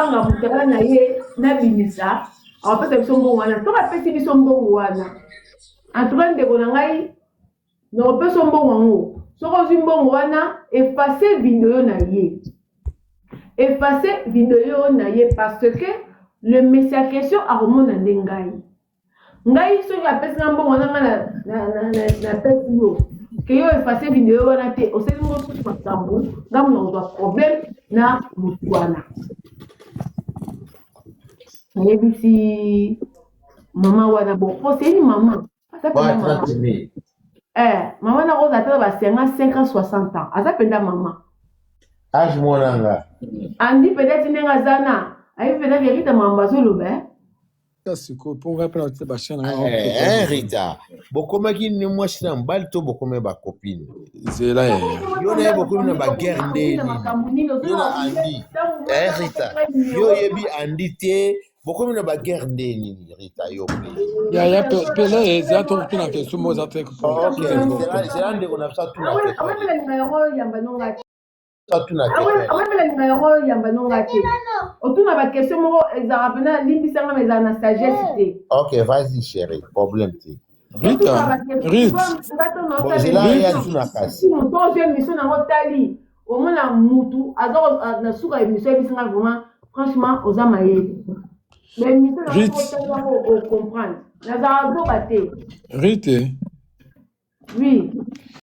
banga mutala na ye na binisa apesa biso mbongo wana to bapesi biso mbongo wana en tout cas ndeko na ngai na opesa mbongo yango soko ozwi mbongo wana effacer video na ye parce que le message en question a remonté à ngai ngai soki apesi na mbongo wana na pesi yo que yo effacer video wana te oseli ngo susu makambo ngamu na ozwa problème na mutu wana nayebisi mama wana bon oseli mama mama na koza atala basenga 560 ans aza penda mama age monanga andi peut-être ndenge aza na ayi peut-être Rita mama azoloba Rita bokomaki ni mwasi na mbali to bokome ba copine zela yo na bokome na ba guerre ndeni yo na andi Rita yo yebi andi te bokome na ba guerre ndeni Rita yo ya pele za to tuna ke sumo za te ko c'est là ndeko na sa tuna ke otuna bakestion moko ezala pena limbisanga ma ezala na sagesse te. Ok, vas-y chérie, problème te. Rita moto ozwi émission nango tali omona mutu aza na suka émission ebisanga vraiment franchement oza mayele mais émission nango ocomprendre nazala zoka te. Rite oui